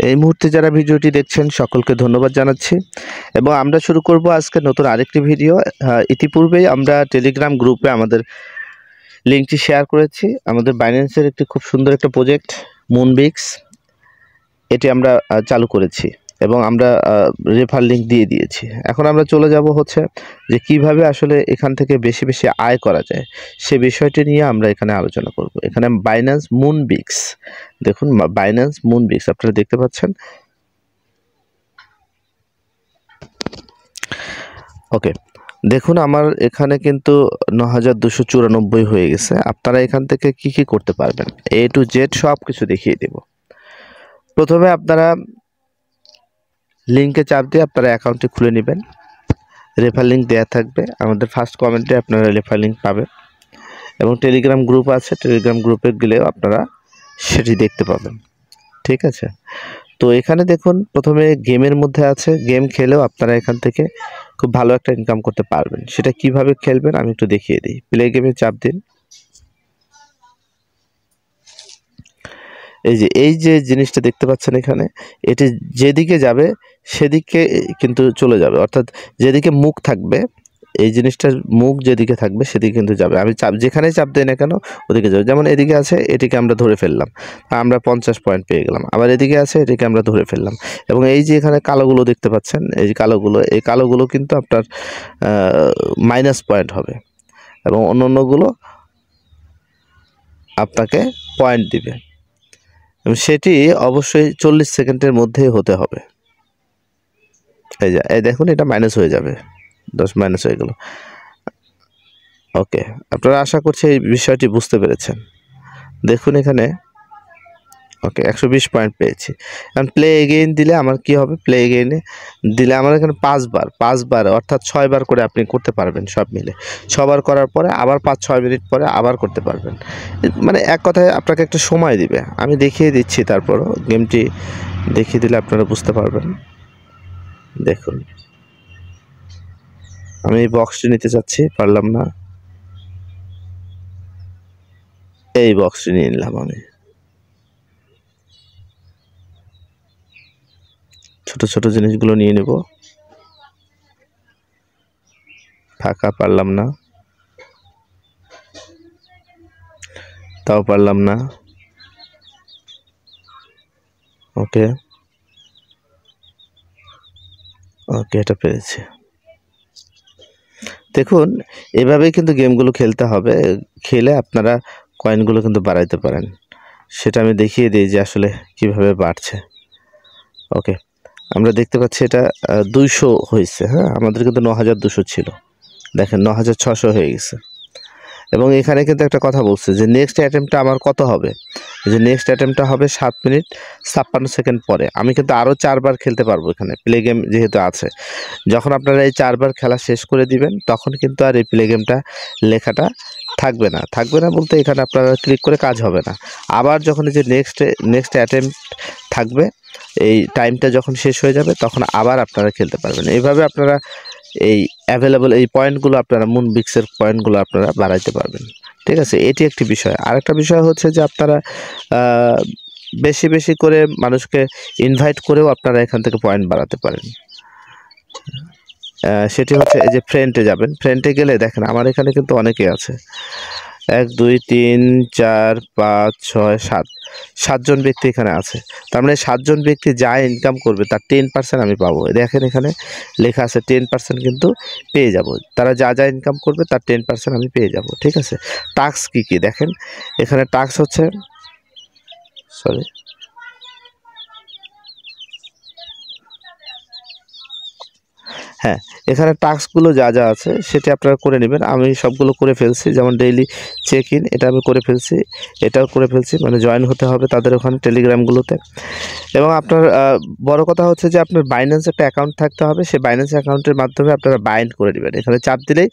এই মুহূর্তে যারা ভিডিওটি দেখছেন সকলকে ধন্যবাদ জানাচ্ছি এবং আমরা শুরু করব আজকে নতুন আরেকটি ভিডিও। ইতিপূর্বেই আমরা টেলিগ্রাম গ্রুপে আমাদের লিঙ্কটি শেয়ার করেছি। আমাদের বাইন্যান্সের একটি খুব সুন্দর একটা প্রজেক্ট মুনবিক্স, এটি আমরা চালু করেছি এবং আমরা রেফার লিঙ্ক দিয়ে দিয়েছি। এখন আমরা চলে যাব হচ্ছে যে কিভাবে আসলে এখান থেকে বেশি বেশি আয় করা যায় সে বিষয়টি নিয়ে আমরা এখানে আলোচনা করব। এখানে বাইন্যান্স মুনবিক্স, দেখুন বাইন্যান্স মুনবিক্স আপনারা দেখতে পাচ্ছেন। ওকে, দেখুন আমার এখানে কিন্তু 9294 হয়ে গেছে। আপনারা এখান থেকে কি কি করতে পারবেন A to Z সব কিছু দেখিয়ে দেব। প্রথমে আপনারা লিঙ্কে চাপ দিয়ে আপনারা অ্যাকাউন্টটি খুলে নেবেন। রেফার লিঙ্ক দেওয়া থাকবে, আমাদের ফার্স্ট কমেন্টে আপনারা রেফার লিঙ্ক পাবেন এবং টেলিগ্রাম গ্রুপ আছে, টেলিগ্রাম গ্রুপে গেলেও আপনারা সেটি দেখতে পাবেন। ঠিক আছে, তো এখানে দেখুন প্রথমে গেমের মধ্যে আছে, গেম খেলেও আপনারা এখান থেকে খুব ভালো একটা ইনকাম করতে পারবেন। সেটা কিভাবে খেলবেন আমি একটু দেখিয়ে দিই। প্লে গেমে চাপ দিন। এই যে জিনিসটা দেখতে পাচ্ছেন এখানে, এটি যেদিকে যাবে সেদিকে কিন্তু চলে যাবে, অর্থাৎ যেদিকে মুখ থাকবে, এই জিনিসটার মুখ যেদিকে থাকবে সেদিকে কিন্তু যাবে। আমি যেখানে চাপ দিই না কেন ওদিকে যাবে। যেমন এদিকে আছে, এটিকে আমরা ধরে ফেললাম, আমরা 50 পয়েন্ট পেয়ে গেলাম। আবার এদিকে আছে, এটিকে আমরা ধরে ফেললাম। এবং এই যে এখানে কালোগুলো দেখতে পাচ্ছেন, এই কালোগুলো কিন্তু আপনার মাইনাস পয়েন্ট হবে এবং অন্যান্যগুলো আপনাকে পয়েন্ট দিবে এবং সেটি অবশ্যই 40 সেকেন্ডের মধ্যেই হতে হবে। এই দেখুন এটা মাইনাস হয়ে যাবে, 10 মাইনাস হয়ে গেল। ওকে, আপনারা আশা করছি এই বিষয়টি বুঝতে পেরেছেন। দেখুন এখানে ওকে 120 পয়েন্ট পেয়েছি। এখন প্লে এগেইন দিলে আমার কি হবে? প্লে এগেইনে দিলে আমার এখানে 5 বার অর্থাৎ 6 বার করে আপনি করতে পারবেন। সব মিলে 6 বার করার পরে আবার 5-6 মিনিট পরে আবার করতে পারবেন। মানে এক কথায় আপনাকে একটা সময় দিবে। আমি দেখিয়ে দিচ্ছি, তারপরও গেমটি দেখিয়ে দিলে আপনারা বুঝতে পারবেন। দেখুন আমি এই বক্সটি নিতে চাচ্ছি, পারলাম না, এই বক্সটি নিয়ে নিলাম। আমি ছোট ছোট জিনিসগুলো নিয়ে নেব। ফাঁকা পারলাম না, তাও পারলাম না। ওকে ওকে, এটা পেরেছি। দেখুন এভাবেই কিন্তু গেমগুলো খেলতে হবে, খেলে আপনারা কয়েনগুলো কিন্তু বাড়াইতে পারেন। সেটা আমি দেখিয়ে দিই যে আসলে কিভাবে বাড়ছে। ওকে, আমরা দেখতে পাচ্ছি এটা 200 হয়েছে। হ্যাঁ, আমাদের কিন্তু 9200 ছিল, দেখেন 9600 হয়ে গেছে। এবং এখানে কিন্তু একটা কথা বলছে যে নেক্সট অ্যাটেম্পটা আমার কত হবে, যে নেক্সট অ্যাটেম্পটা হবে 7 মিনিট 56 সেকেন্ড পরে। আমি কিন্তু আরও 4 বার খেলতে পারবো এখানে, প্লে গেম যেহেতু আছে। যখন আপনারা এই 4 বার খেলা শেষ করে দিবেন তখন কিন্তু আর এই প্লে গেমটা লেখাটা থাকবে না বলতে এখানে আপনারা ক্লিক করে কাজ হবে না। আবার যখন এই যে নেক্সট অ্যাটেম্পট থাকবে, এই টাইমটা যখন শেষ হয়ে যাবে তখন আবার আপনারা খেলতে পারবেন। এইভাবে আপনারা এই অ্যাভেলেবল এই পয়েন্টগুলো আপনারা মুনবিক্সের পয়েন্টগুলো আপনারা বাড়াইতে পারবেন। ঠিক আছে, এটি একটি বিষয়। আরেকটা বিষয় হচ্ছে যে আপনারা বেশি বেশি করে মানুষকে ইনভাইট করেও আপনারা এখান থেকে পয়েন্ট বাড়াতে পারেন। সেটি হচ্ছে এই যে ফ্রেন্ডে যাবেন, ফ্রেন্ডে গেলে দেখেন আমার এখানে কিন্তু অনেকে আছে, 1 2 3 4 5 6 7 7জন ব্যক্তি এখানে আছে। তার মানে 7জন ব্যক্তি যা ইনকাম করবে তার 10% আমি পাবো। দেখেন এখানে লেখা আছে 10% কিন্তু পেয়ে যাব। তারা যা ইনকাম করবে তার 10% আমি পেয়ে যাব। ঠিক আছে, টাস্ক কি দেখেন এখানে টাস্ক হচ্ছে, সরি হ্যাঁ, এখানে টাস্কগুলো যা আছে সেটি আপনারা করে নেবেন। আমি সবগুলো করে ফেলছি, যেমন ডেইলি চেক ইন এটা আমি করে ফেলছি, এটাও করে ফেলছি। মানে জয়েন হতে হবে তাদের ওখানে টেলিগ্রামগুলোতে। এবং আপনার বড় কথা হচ্ছে যে আপনার বাইন্যান্স একটা অ্যাকাউন্ট থাকতে হবে। সেই বাইন্যান্স অ্যাকাউন্টের মাধ্যমে আপনারা বাইন্ড করে নেবেন। এখানে চাপ দিলেই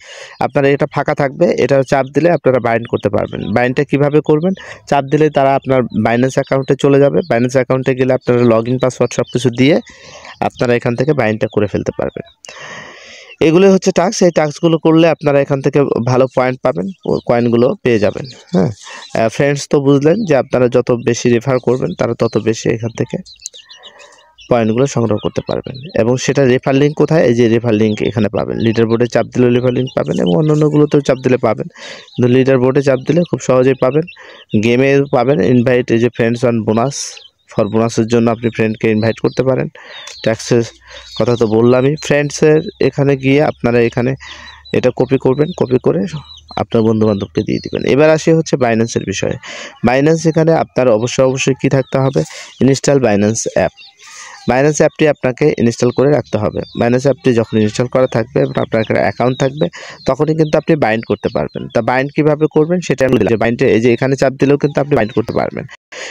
আপনারা, এটা ফাঁকা থাকবে, এটা চাপ দিলে আপনারা বাইন্ড করতে পারবেন। বাইন্ডটা কীভাবে করবেন? চাপ দিলে তারা আপনার বাইন্যান্স অ্যাকাউন্টে চলে যাবে। বাইন্যান্স অ্যাকাউন্টে গেলে আপনারা লগ ইন পাসওয়ার্ড সব কিছু দিয়ে আপনারা এখান থেকে বাইন্ডটা করে ফেলতে পারবেন। এগুলো হচ্ছে টাস্ক। এই টাস্কগুলো করলে আপনারা এখান থেকে ভালো পয়েন্ট পাবেন, কয়েনগুলো পেয়ে যাবেন। হ্যাঁ, ফ্রেন্ডস তো বুঝলেন যে আপনারা যত বেশি রেফার করবেন তারা তত বেশি এখান থেকে পয়েন্টগুলো সংগ্রহ করতে পারবেন। এবং সেটা রেফার লিঙ্ক কোথায়, এই যে রেফার লিঙ্ক এখানে পাবেন, লিডার বোর্ডে চাপ দিলে রেফার লিঙ্ক পাবেন এবং অন্যান্যগুলোতেও চাপ দিলে পাবেন, কিন্তু লিডার বোর্ডে চাপ দিলে খুব সহজেই পাবেন। গেমে পাবেন ইনভাইট, এই যে ফ্রেন্ডস অন বোনাস, ফর বোনাসের জন্য আপনি ফ্রেন্ডকে ইনভাইট করতে পারেন। ট্যাক্সের কথা তো বললামই। ফ্রেন্ডসের এখানে গিয়ে আপনারা এখানে এটা কপি করবেন, কপি করে আপনার বন্ধুবান্ধবকে দিয়ে দিবেন। এবার আসি হচ্ছে বাইন্যান্সের বিষয়ে। বাইন্যান্স এখানে আপনার অবশ্যই কী থাকতে হবে, ইনস্টল বাইন্যান্স অ্যাপ। বাইন্যান্স অ্যাপটি আপনাকে ইনস্টল করে রাখতে হবে। বাইন্যান্স অ্যাপটি যখন ইনস্টল করা থাকবে এবং আপনার একটা অ্যাকাউন্ট থাকবে, তখনই কিন্তু আপনি বাইন্ড করতে পারবেন। তা বাইন্ড কীভাবে করবেন সেটা আমি বাইন্ডে এই যে এখানে চাপ দিলেও কিন্তু আপনি বাইন্ড করতে পারবেন।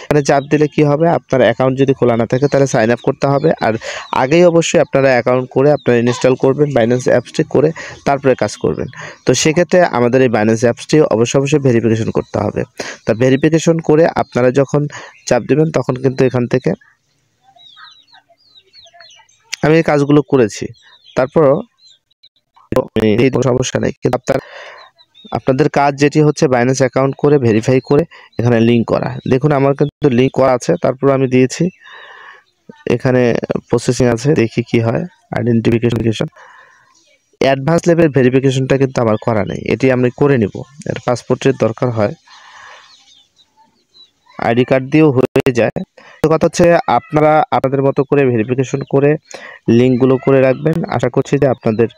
এখানে চাপ দিলে কি হবে, আপনার অ্যাকাউন্ট যদি খোলা না থাকে তাহলে সাইন আপ করতে হবে। আর আগেই অবশ্যই আপনারা অ্যাকাউন্ট করে আপনারা ইনস্টল করবেন বাইন্যান্স অ্যাপসটি, করে তারপরে কাজ করবেন। তো সেক্ষেত্রে আমাদের এই বাইন্যান্স অ্যাপসটি অবশ্যই ভেরিফিকেশন করতে হবে। তা ভেরিফিকেশন করে আপনারা যখন চাপ দেবেন তখন কিন্তু এখান থেকে আমি এই কাজগুলো করেছি, তারপরও কোনো সমস্যা নেই। কিন্তু আপনাদের কাজ যেটি হচ্ছে বাইন্যান্স অ্যাকাউন্ট করে ভেরিফাই করে এখানে লিঙ্ক করা। দেখুন আমার কিন্তু লিঙ্ক করা আছে, তারপর আমি দিয়েছি, এখানে প্রসেসিং আছে, দেখি কি হয়। আইডেন্টিফিকেশন অ্যাডভান্স লেভেল ভেরিফিকেশনটা কিন্তু আমার করা নেই, এটি আমি করে নিব। এর পাসপোর্টের দরকার হয়, আইডি কার্ড দিয়েও হয়ে যায়। কথা হচ্ছে আপনারা আপনাদের মতো করে ভেরিফিকেশন করে লিঙ্কগুলো করে রাখবেন, আশা করছি যে আপনাদের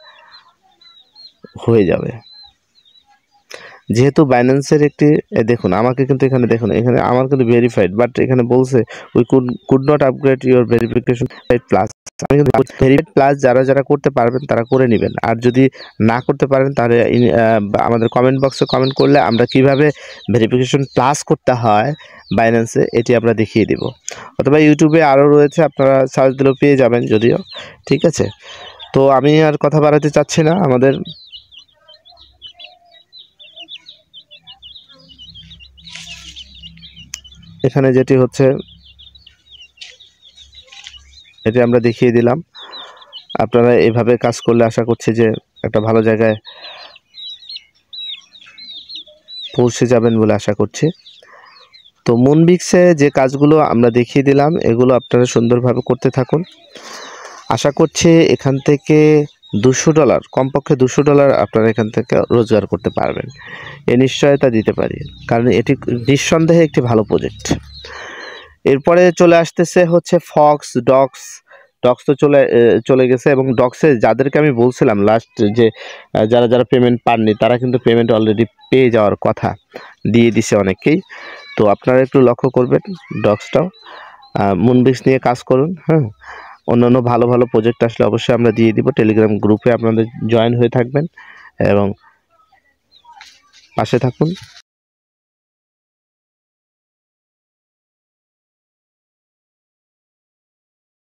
হয়ে যাবে। যেহেতু বাইন্যান্সের একটি দেখুন আমাকে কিন্তু এখানে দেখুন, এখানে আমার কিন্তু ভেরিফাইড, বাট এখানে বলছে we could not upgrade your verification plus. আমি কিন্তু ভেরিফাইড প্লাস যারা করতে পারবেন তারা করে নেবেন, আর যদি না করতে পারেন তাহলে আমাদের কমেন্ট বক্সে কমেন্ট করলে আমরা কিভাবে ভেরিফিকেশন প্লাস করতে হয় বাইন্যান্সে এটি আমরা দেখিয়ে দিব। অথবা ইউটিউবে আরও রয়েছে, আপনারা সার্চ দিলেও পেয়ে যাবেন যদিও, ঠিক আছে। তো আমি আর কথা বাড়াতে চাচ্ছি না। আমাদের এখানে যেটি হচ্ছে এটি আমরা দেখিয়ে দিলাম। আপনারা এভাবে কাজ করলে আশা করছি যে একটা ভালো জায়গায় পৌঁছে যাবেন বলে আশা করছি। তো মুনবিক্সে যে কাজগুলো আমরা দেখিয়ে দিলাম এগুলো আপনারা সুন্দরভাবে করতে থাকুন। আশা করছি এখান থেকে $200, কমপক্ষে $200 আপনারা এখান থেকে রোজগার করতে পারবেন, এই নিশ্চয়তা দিতে পারি, কারণ এটি নিঃসন্দেহে একটি ভালো প্রজেক্ট। এরপরে চলে আসতেছে হচ্ছে ফক্স ডক্স। ডক্স তো চলে গেছে, এবং ডক্সে যাদেরকে আমি বলছিলাম লাস্ট যে যারা পেমেন্ট পাননি তারা কিন্তু পেমেন্ট অলরেডি পেয়ে যাওয়ার কথা, দিয়ে দিছে অনেকেই। তো আপনারা একটু লক্ষ্য করবেন ডক্সটাও। মুনবিক্স নিয়ে কাজ করুন, হ্যাঁ। অন্যান্য ভালো প্রজেক্ট আসলে অবশ্যই আমরা দিয়ে দিব। টেলিগ্রাম গ্রুপে আপনাদের জয়েন হয়ে থাকবেন এবং পাশে থাকুন।